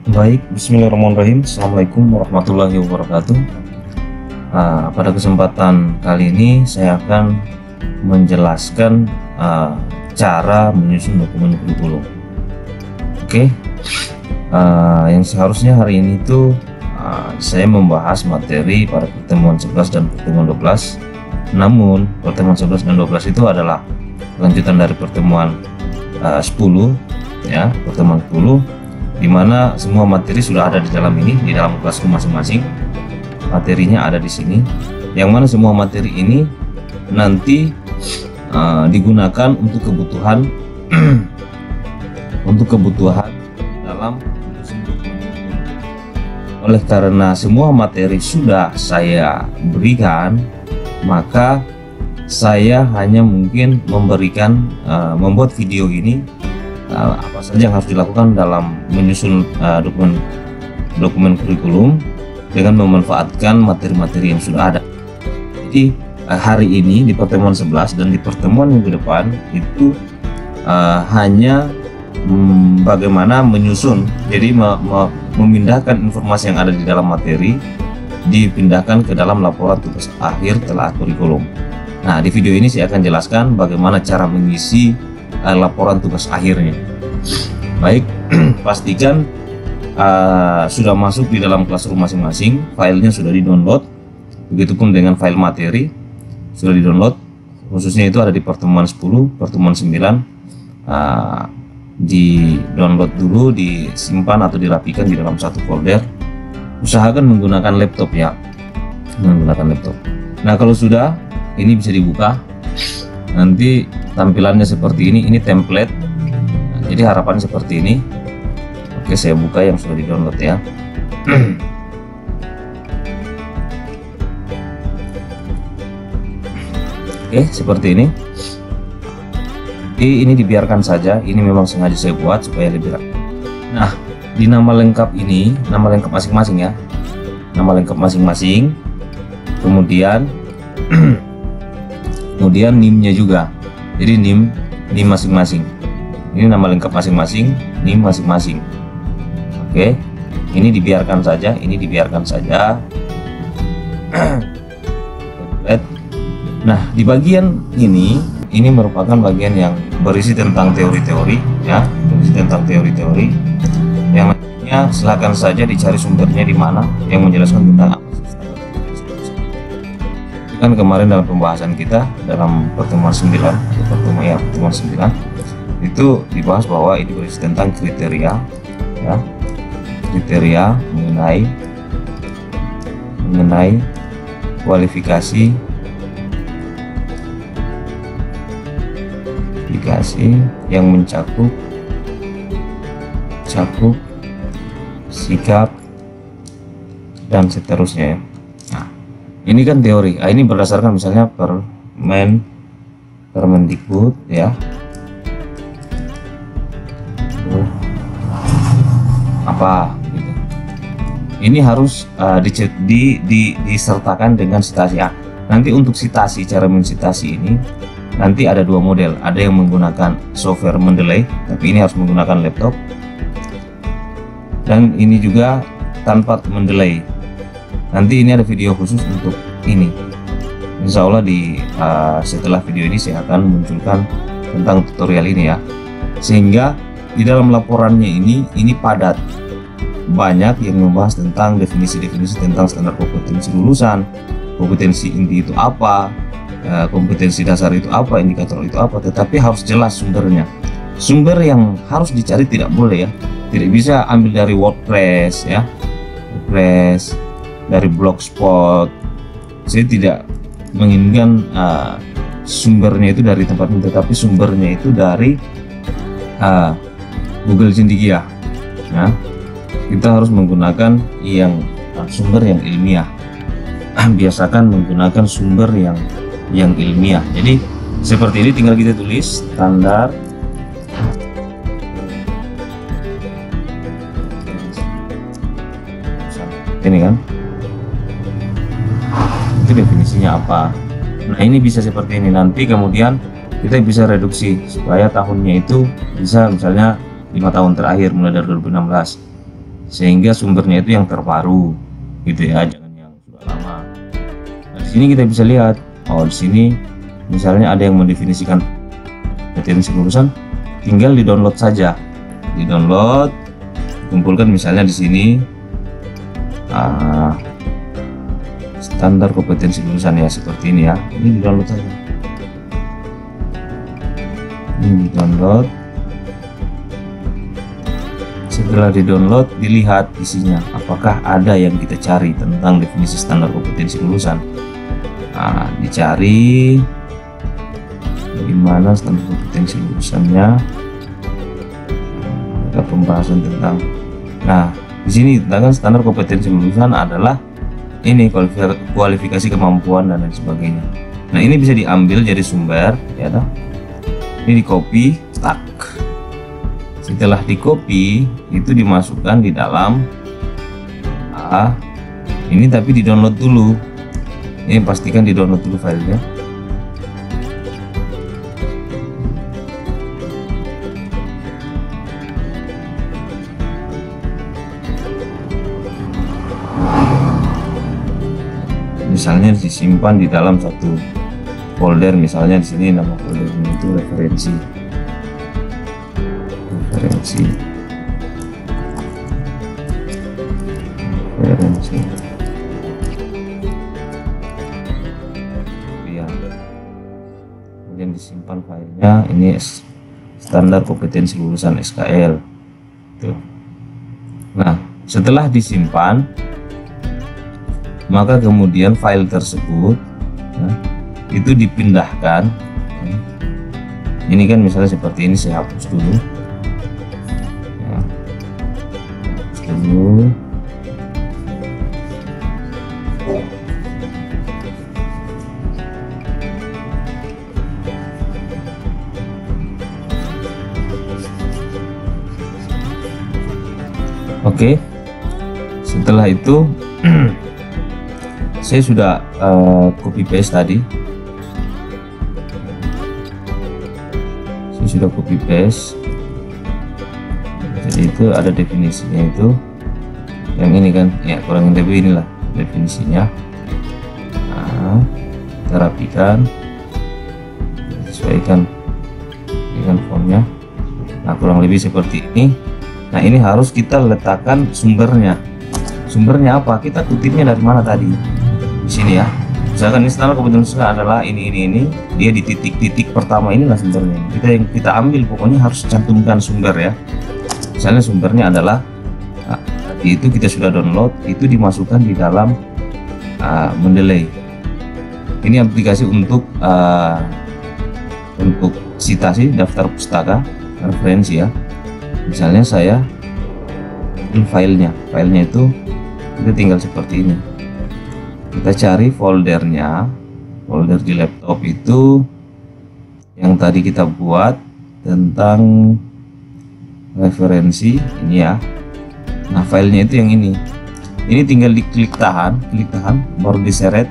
Baik, bismillahirrahmanirrahim. Assalamualaikum warahmatullahi wabarakatuh. Pada kesempatan kali ini saya akan menjelaskan cara menyusun dokumen kurikulum. Oke, yang seharusnya hari ini itu saya membahas materi pada pertemuan 11 dan pertemuan 12. Namun pertemuan 11 dan 12 itu adalah lanjutan dari pertemuan 10 ya, pertemuan 10, di mana semua materi sudah ada di dalam ini, di dalam kelasku masing-masing. Materinya ada di sini, yang mana semua materi ini nanti digunakan untuk kebutuhan dalam. Oleh karena semua materi sudah saya berikan, maka saya hanya mungkin membuat video ini apa saja yang harus dilakukan dalam menyusun dokumen kurikulum dengan memanfaatkan materi-materi yang sudah ada. Jadi hari ini di pertemuan 11 dan di pertemuan minggu depan itu hanya bagaimana menyusun, jadi memindahkan informasi yang ada di dalam materi dipindahkan ke dalam laporan tugas akhir telah kurikulum. Nah, di video ini saya akan jelaskan bagaimana cara mengisi laporan tugas akhirnya. Baik, pastikan sudah masuk di dalam Classroom masing-masing, filenya sudah di-download. Begitupun dengan file materi sudah di-download, khususnya itu ada di pertemuan 10, pertemuan 9. Di-download dulu, disimpan atau dirapikan di dalam satu folder. Usahakan menggunakan laptop ya, menggunakan laptop. Nah, kalau sudah, ini bisa dibuka. Nanti tampilannya seperti ini template. Nah, jadi harapannya seperti ini. Oke, saya buka yang sudah di-download ya. Oke, seperti ini. Jadi ini dibiarkan saja. Ini memang sengaja saya buat supaya lebih rapi. Nah, di nama lengkap ini, nama lengkap masing-masing ya. Nama lengkap masing-masing. Kemudian NIM-nya juga. Jadi NIM masing-masing. Ini nama lengkap masing-masing, NIM masing-masing. Oke, ini dibiarkan saja, ini dibiarkan saja. Nah, di bagian ini merupakan bagian yang berisi tentang teori-teori ya, berisi tentang teori-teori. Yang lainnya silakan saja dicari sumbernya di mana yang menjelaskan tentang apa kan kemarin dalam pembahasan kita dalam pertemuan 9 pertemuan 9 itu dibahas bahwa ini berisi tentang kriteria ya, kriteria mengenai kualifikasi yang mencakup sikap dan seterusnya ya. Ini kan teori. Ini berdasarkan misalnya Permendikbud ya. Apa gitu. Ini harus disertakan dengan citasi. Nanti untuk citasi, cara mensitasi ini nanti ada dua model. Ada yang menggunakan software Mendeley, tapi ini harus menggunakan laptop. Dan ini juga tanpa Mendeley. Nanti ini ada video khusus untuk ini. Insya Allah setelah video ini saya akan munculkan tentang tutorial ini ya. Sehingga di dalam laporannya ini padat, banyak yang membahas tentang definisi-definisi tentang standar kompetensi lulusan, kompetensi inti itu apa, kompetensi dasar itu apa, indikator itu apa. Tetapi harus jelas sumbernya. Sumber yang harus dicari tidak boleh ya, tidak bisa ambil dari WordPress ya, dari Blogspot. Saya tidak menginginkan sumbernya itu dari tempat ini, tetapi sumbernya itu dari Google Cendekia. Nah, kita harus menggunakan sumber yang ilmiah. Biasakan menggunakan sumber yang ilmiah. Jadi seperti ini, tinggal kita tulis standar ini kan. Itu definisinya apa. Nah, ini bisa seperti ini. Nanti kemudian kita bisa reduksi supaya tahunnya itu bisa misalnya 5 tahun terakhir mulai dari 2016. sehingga sumbernya itu yang terbaru gitu ya, jangan yang sudah lama. Nah, di sini kita bisa lihat, oh di sini misalnya ada yang mendefinisikan kompetensi kelulusan, tinggal di download saja, di download, kumpulkan misalnya di sini standar kompetensi kelulusan ya, seperti ini ya, ini di download saja, ini di download. Setelah di download, dilihat isinya apakah ada yang kita cari tentang definisi standar kompetensi kelulusan. Nah, dicari bagaimana standar kompetensi lulusannya, ada pembahasan tentang. Nah, di sini tentang standar kompetensi lulusan adalah ini kualifikasi kemampuan dan lain sebagainya. Nah, ini bisa diambil jadi sumber ya toh. Ini di copy, tak. Setelah di copy itu dimasukkan di dalam ini, tapi di download dulu. Ini pastikan di download dulu filenya. Misalnya disimpan di dalam satu folder, misalnya di sini nama foldernya itu referensi. Ya, kemudian disimpan filenya, ini standar kompetensi lulusan SKL tuh. Nah, setelah disimpan, maka kemudian file tersebut itu dipindahkan. Ini kan misalnya seperti ini, saya hapus dulu. Oke, setelah itu saya sudah copy paste tadi. Saya sudah copy paste. Jadi itu ada definisinya itu. Yang ini kan, ya kurang lebih inilah definisinya. Nah, kita rapikan, sesuaikan dengan fontnya. Nah, kurang lebih seperti ini. Nah, ini harus kita letakkan sumbernya. Sumbernya apa? Kita kutipnya dari mana tadi? Di sini ya. Misalkan ini standar kompetensi adalah ini. Dia di titik-titik pertama, inilah sumbernya. Kita ambil, pokoknya harus cantumkan sumber ya. Misalnya sumbernya adalah itu kita sudah download, itu dimasukkan di dalam Mendeley. Ini aplikasi untuk citasi daftar pustaka referensi ya. Misalnya saya ini filenya itu kita tinggal seperti ini, kita cari foldernya, folder di laptop itu yang tadi kita buat tentang referensi ini ya. Nah, filenya itu yang ini tinggal diklik tahan, baru diseret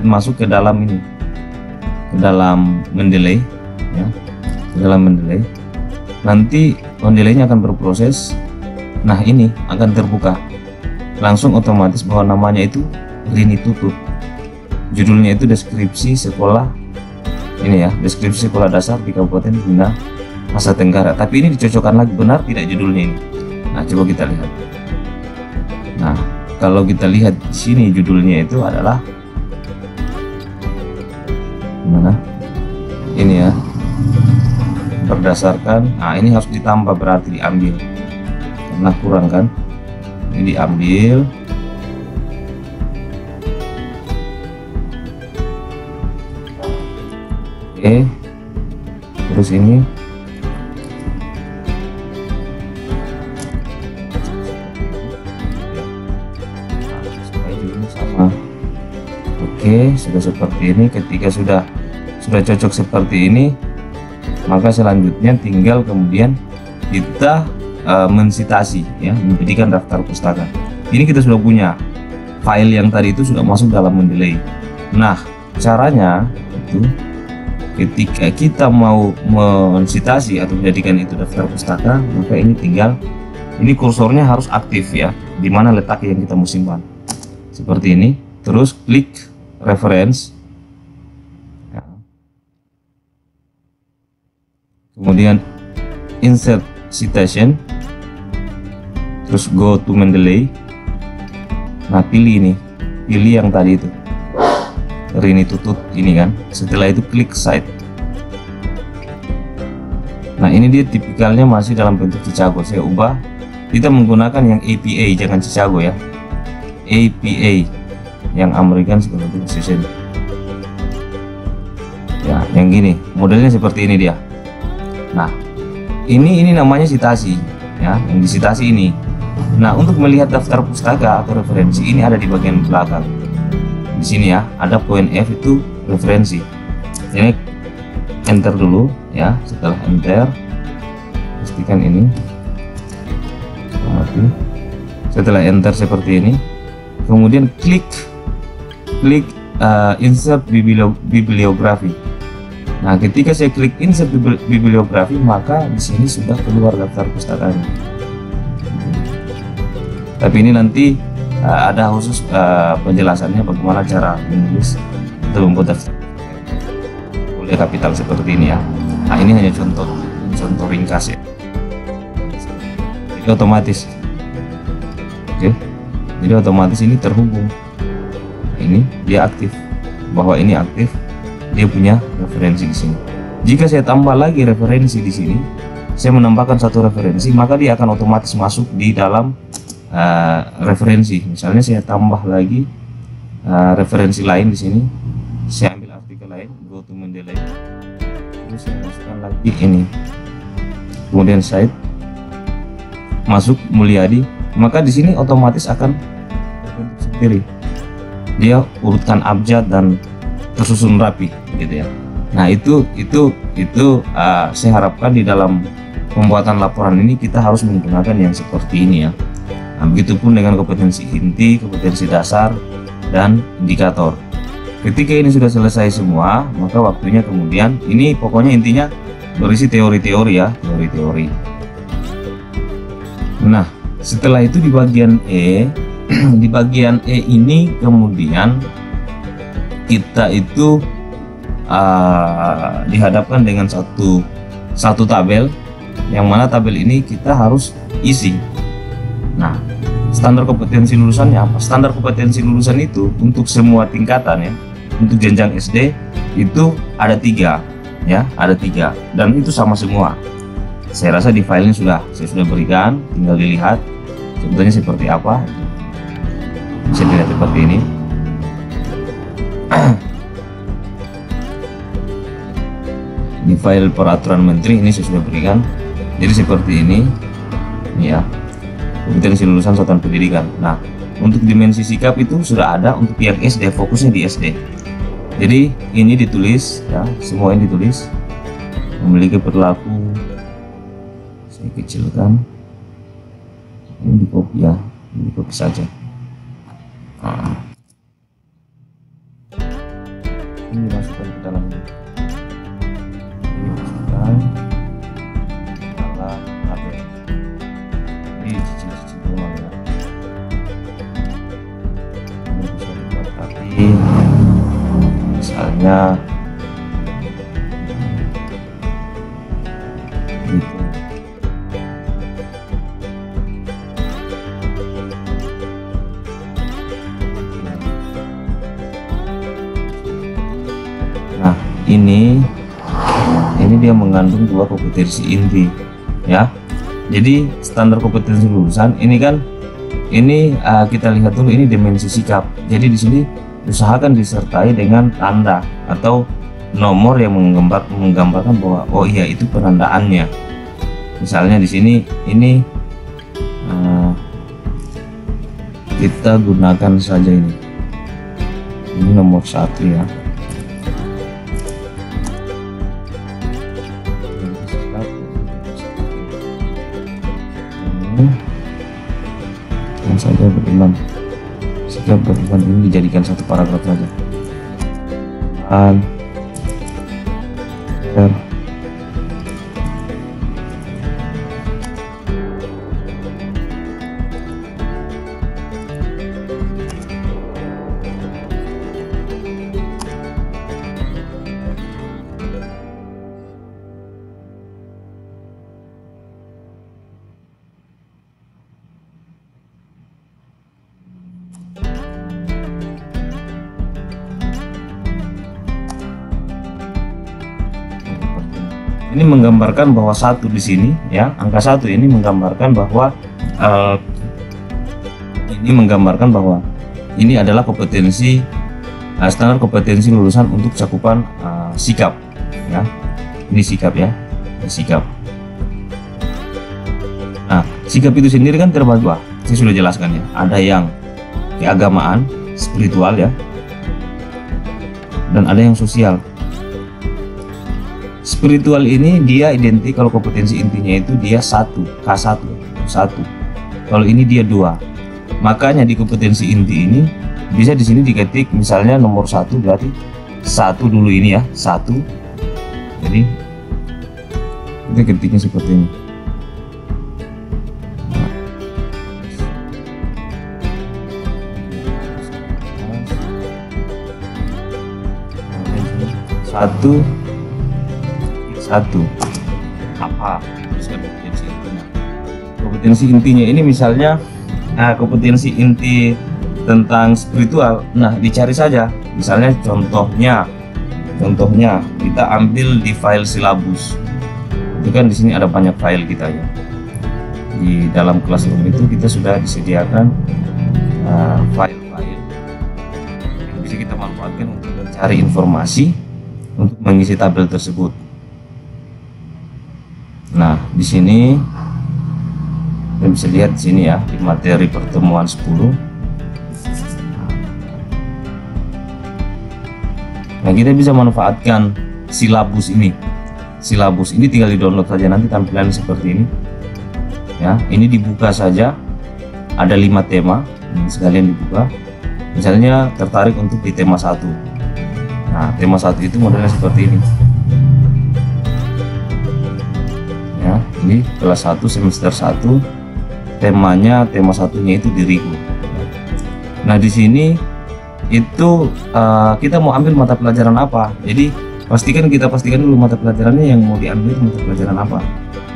masuk ke dalam ini, ke dalam Mendeley ya, ke dalam Mendeley. Nanti Mendeley-nya akan berproses. Nah, ini akan terbuka langsung otomatis bahwa namanya itu Rini Tutup, judulnya itu deskripsi sekolah ini ya, deskripsi sekolah dasar di Kabupaten Bina Nusa Tenggara. Tapi ini dicocokkan lagi, benar tidak judulnya ini. Nah, coba kita lihat. Nah, kalau kita lihat di sini judulnya itu adalah mana? Ini ya. Berdasarkan, nah ini harus ditambah, berarti diambil karena kurang kan, ini diambil. Oke, terus ini sama. Oke, sudah seperti ini. Ketika sudah cocok seperti ini, maka selanjutnya tinggal kemudian kita mensitasi ya, menjadikan daftar pustaka. Ini kita sudah punya file yang tadi itu sudah masuk dalam Mendeley. Nah, caranya itu ketika kita mau mensitasi atau menjadikan itu daftar pustaka, maka ini tinggal ini kursornya harus aktif ya, di mana letak yang kita mau simpan. Seperti ini. Terus klik reference. Ya. Kemudian insert citation. Terus go to Mendeley. Nah, pilih ini. Pilih yang tadi itu. Rini tutut ini kan. Setelah itu klik cite. Nah, ini dia tipikalnya masih dalam bentuk Chicago. Saya ubah. Kita menggunakan yang APA, jangan Chicago ya. APA yang American Psychological Association. Ya, yang gini. Modelnya seperti ini dia. Nah, ini namanya citasi ya, yang disitasi ini. Nah, untuk melihat daftar pustaka atau referensi ini ada di bagian belakang. Di sini ya, ada poin F itu referensi. Ini enter dulu ya. Setelah enter, pastikan ini mati. Setelah enter seperti ini, kemudian klik insert bibliografi. Nah, ketika saya klik insert bibliografi, maka di sini sudah keluar daftar pustakanya. Tapi ini nanti ada khusus penjelasannya bagaimana cara menulis atau membuat daftar oleh kapital seperti ini ya. Nah, ini hanya contoh ringkas ya. Jadi otomatis, oke. Jadi otomatis ini terhubung. Ini dia aktif, bahwa ini aktif, dia punya referensi di sini. Jika saya tambah lagi referensi di sini, saya menambahkan satu referensi, maka dia akan otomatis masuk di dalam referensi. Misalnya saya tambah lagi referensi lain di sini, saya ambil artikel lain, go to Mendeley, terus saya masukkan lagi ini, kemudian site, masuk Mulyadi, maka di sini otomatis akan terbentuk sendiri. Dia urutkan abjad dan tersusun rapi, gitu ya. Nah, itu saya harapkan di dalam pembuatan laporan ini kita harus menggunakan yang seperti ini ya. Nah, begitupun dengan kompetensi inti, kompetensi dasar, dan indikator. Ketika ini sudah selesai semua, maka waktunya kemudian, ini pokoknya intinya berisi teori-teori ya, teori-teori. Nah, setelah itu di bagian E, di bagian E ini kemudian kita itu dihadapkan dengan satu tabel, yang mana tabel ini kita harus isi. Nah, standar kompetensi lulusannya apa? Standar kompetensi lulusan itu untuk semua tingkatan ya, untuk jenjang SD itu ada 3 ya, ada 3 dan itu sama semua. Saya rasa di filenya saya sudah berikan, tinggal dilihat sebetulnya seperti apa. Bisa dilihat seperti ini. Di file peraturan menteri ini saya sudah berikan. Jadi seperti ini ya, kompetensi lulusan satuan pendidikan. Nah, untuk dimensi sikap itu sudah ada untuk yang SD, fokusnya di SD. Jadi ini ditulis ya, semua ini ditulis. Memiliki perilaku, saya kecilkan. Ini di copy ya, ini copy saja. Nah, ini dimasukkan ke dalam ini. Ini dimasukkan dalam tabel. Ini cicil-cicil ulang ya. Ini bisa dibuat rapi. Misalnya gitu. Nah, ini dia mengandung 2 kompetensi inti ya. Jadi standar kompetensi lulusan ini kan, ini kita lihat dulu, ini dimensi sikap. Jadi di sini usahakan disertai dengan tanda atau nomor yang menggambarkan bahwa oh iya itu penandaannya. Misalnya di sini ini kita gunakan saja ini nomor 1 ya. Yang saja beriman, setiap beriman ini dijadikan satu paragraf saja. Dan, 1 ini menggambarkan bahwa satu di sini ya, angka 1 ini menggambarkan bahwa ini adalah kompetensi standar kompetensi lulusan untuk cakupan sikap ya. Ini sikap ya, sikap. Nah, sikap itu sendiri kan terbagi, saya sudah jelaskan ya. Ada yang keagamaan, spiritual ya, dan ada yang sosial. Spiritual ini dia identik, kalau kompetensi intinya itu dia K1. Kalau ini dia 2. Makanya di kompetensi inti ini bisa di sini diketik misalnya nomor 1, berarti 1 dulu ini ya, 1. Jadi kita ketiknya seperti ini. Satu apa kompetensi intinya ini, misalnya kompetensi inti tentang spiritual. Nah, dicari saja misalnya contohnya kita ambil di file silabus. Itu kan di sini ada banyak file kita ya. Di dalam Classroom itu kita sudah disediakan file-file yang bisa kita manfaatkan untuk mencari informasi untuk mengisi tabel tersebut. Nah, di sini kita bisa lihat di sini ya, di materi pertemuan 10. Nah, kita bisa manfaatkan silabus ini. Silabus ini tinggal di-download saja, nanti tampilan seperti ini. Ya, ini dibuka saja. Ada 5 tema, ini sekalian dibuka. Misalnya tertarik untuk di tema 1. Nah, tema 1 itu modelnya seperti ini. Ya, ini kelas 1 semester 1. Temanya, tema satunya itu diriku. Nah, di sini itu kita mau ambil mata pelajaran apa. Jadi kita pastikan dulu mata pelajarannya yang mau diambil itu mata pelajaran apa.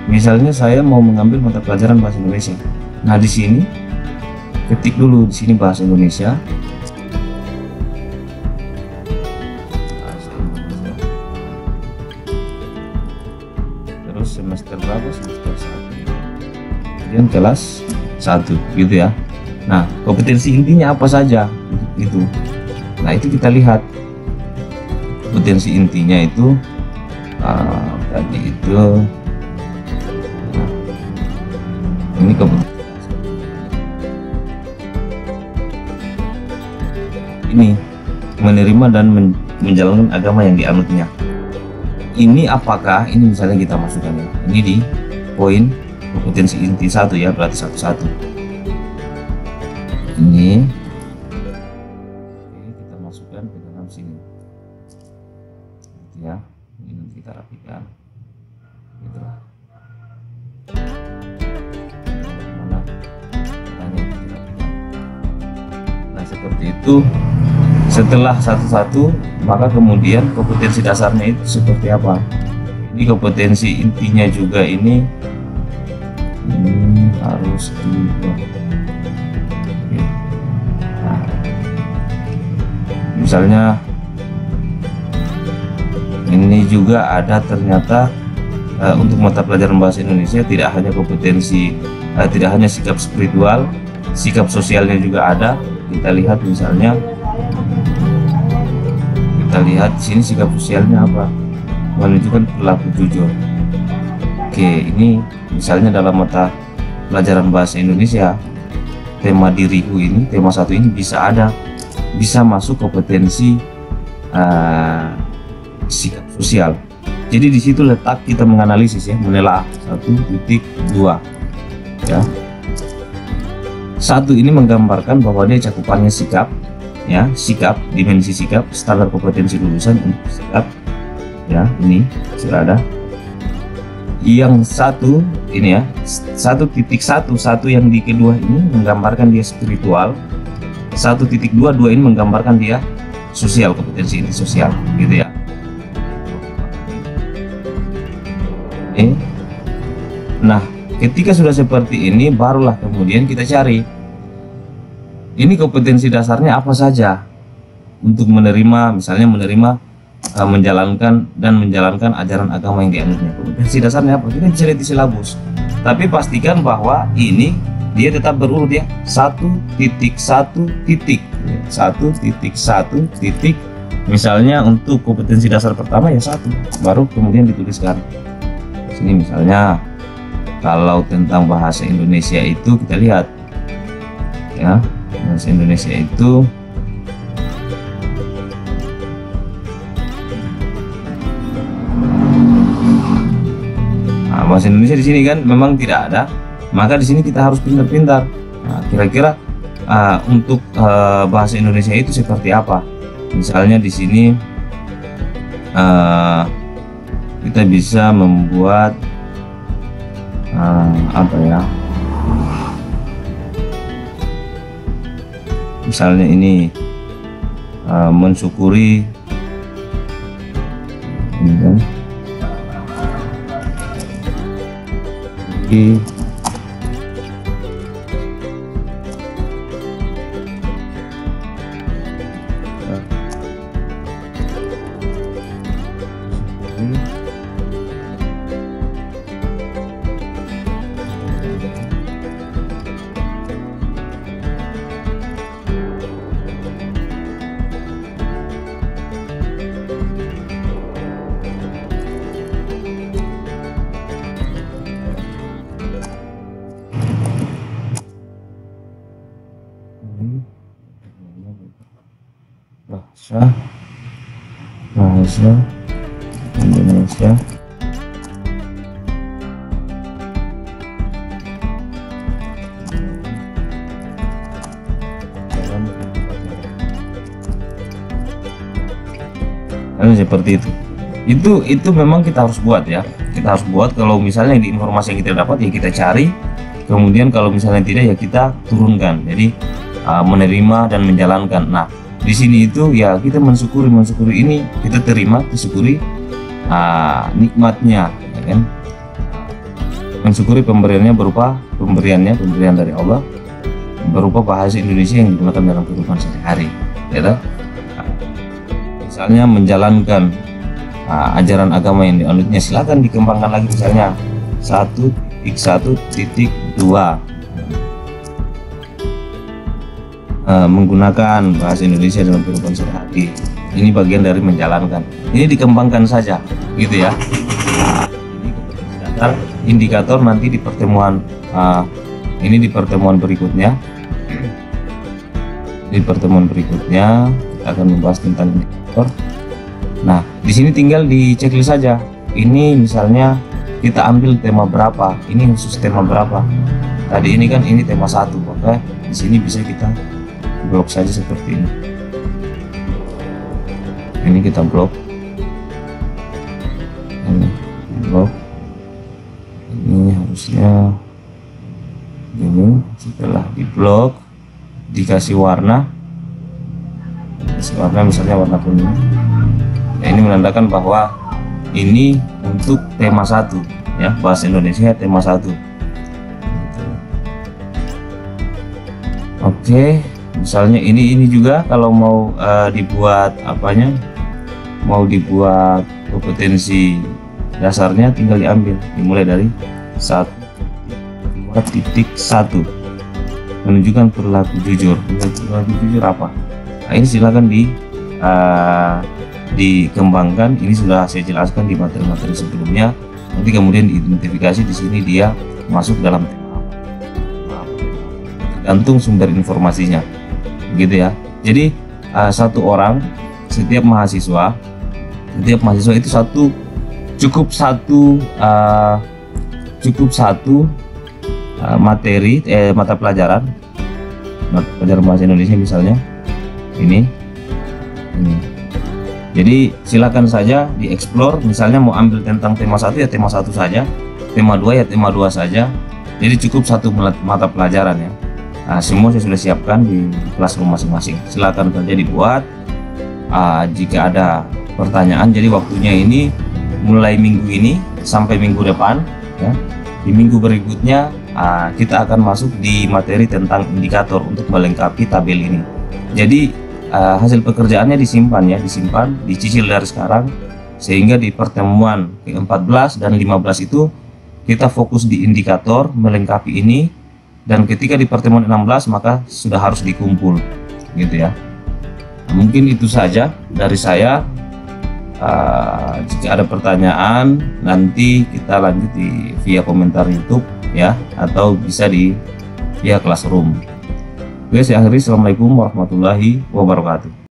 Misalnya saya mau mengambil mata pelajaran bahasa Indonesia. Nah, di sini ketik dulu di sini bahasa Indonesia. Terus semester berapa? Semester 1. Kemudian kelas 1 gitu ya. Nah, kompetensi intinya apa saja itu. Nah, itu kita lihat kompetensi intinya itu tadi itu. Nah, ini kompetensi ini menerima dan menjalankan agama yang dianutnya. Ini apakah ini misalnya kita masukkan ya. Ini di poin kompetensi inti 1 ya, berarti 1-1. Ini kita masukkan ke dalam sini ya, ini nanti kita rapikan gitu lah. Mana caranya dirapikan. Nah, seperti itu. Setelah 1-1, maka kemudian kompetensi dasarnya itu seperti apa. Ini kompetensi intinya juga ini harus dibuat. Misalnya ini juga ada ternyata untuk mata pelajaran bahasa Indonesia tidak hanya kompetensi, tidak hanya sikap spiritual, sikap sosialnya juga ada. Kita lihat misalnya, kita lihat di sini sikap sosialnya apa, menunjukkan perilaku jujur. Oke, ini misalnya dalam mata pelajaran bahasa Indonesia tema diriku ini, tema 1 ini bisa masuk kompetensi sikap sosial. Jadi di situ letak kita menganalisis ya, menelaah 1.2 ya. 1 ini menggambarkan bahwa dia cakupannya sikap ya, sikap, dimensi sikap, standar kompetensi lulusan untuk sikap ya, ini sudah ada. Yang 1 ini ya, 1.1 yang di kedua ini menggambarkan dia spiritual. 1.22 ini menggambarkan dia sosial, kompetensi inti sosial gitu ya. Nah, ketika sudah seperti ini, barulah kemudian kita cari ini kompetensi dasarnya apa saja untuk menerima, misalnya menerima menjalankan ajaran agama yang dianutnya. Kompetensi dasarnya apa? Kita bisa lihat di silabus. Tapi pastikan bahwa ini dia tetap berurut ya, 1.1.1. Misalnya untuk kompetensi dasar pertama ya 1, baru kemudian dituliskan. Sini misalnya kalau tentang bahasa Indonesia itu kita lihat ya, bahasa Indonesia itu bahasa Indonesia di sini kan memang tidak ada, maka di sini kita harus pintar-pintar. Nah, kira-kira untuk bahasa Indonesia itu seperti apa? Misalnya di sini kita bisa membuat apa ya? Misalnya ini mensyukuri, ini kan. bahasa Indonesia seperti itu memang kita harus buat ya, kita harus buat. Kalau misalnya di informasi yang kita dapat ya kita cari, kemudian kalau misalnya tidak ya kita turunkan. Jadi menerima dan menjalankan. Nah di sini itu ya kita mensyukuri ini, kita terima, disyukuri nikmatnya ya kan, mensyukuri pemberiannya berupa pemberian dari Allah berupa bahasa Indonesia yang digunakan dalam kehidupan sehari-hari ya kan? Misalnya menjalankan ajaran agama yang dianutnya, silakan dikembangkan lagi. Misalnya 1.1.2 menggunakan bahasa Indonesia dalam kehidupan sehari-hari. Ini bagian dari menjalankan. Ini dikembangkan saja, gitu ya. Ini kompetensi dasar, indikator nanti di pertemuan ini di pertemuan berikutnya. Di pertemuan berikutnya kita akan membahas tentang indikator. Nah, di sini tinggal di checklist saja. Ini misalnya kita ambil tema berapa, ini khusus tema berapa. Tadi ini kan ini tema 1, maka di sini bisa kita blok saja seperti ini. Ini kita blok. Ini blok. Ini harusnya ini. Setelah di blok, dikasih warna. Misalnya warna kuning. Nah, ini menandakan bahwa ini untuk tema 1 ya, bahasa Indonesia tema 1. Oke, misalnya ini juga kalau mau dibuat apanya, mau dibuat kompetensi dasarnya tinggal diambil, dimulai dari 1.1 menunjukkan perilaku jujur. Perilaku jujur apa? Nah, ini silakan dikembangkan. Ini sudah saya jelaskan di materi-materi sebelumnya. Nanti kemudian diidentifikasi di sini dia masuk dalam tema apa. Tergantung sumber informasinya, begitu ya. Jadi satu orang, setiap mahasiswa itu cukup satu materi mata pelajaran bahasa Indonesia misalnya ini. Jadi silakan saja dieksplor. Misalnya mau ambil tentang tema 1 ya tema 1 saja, tema 2 ya tema 2 saja. Jadi cukup satu mata pelajaran ya. Nah, semua saya sudah siapkan di classroom masing-masing. Silakan saja dibuat. Jika ada pertanyaan, jadi waktunya ini mulai minggu ini sampai minggu depan ya. Di minggu berikutnya kita akan masuk di materi tentang indikator untuk melengkapi tabel ini. Jadi hasil pekerjaannya disimpan ya, dicicil dari sekarang, sehingga di pertemuan ke-14 dan 15 itu kita fokus di indikator melengkapi ini, dan ketika di pertemuan 16 maka sudah harus dikumpul gitu ya. Nah, mungkin itu saja dari saya. Jika ada pertanyaan nanti kita lanjut via komentar YouTube ya, atau bisa via Classroom. Oke, saya akhiri. Assalamualaikum warahmatullahi wabarakatuh.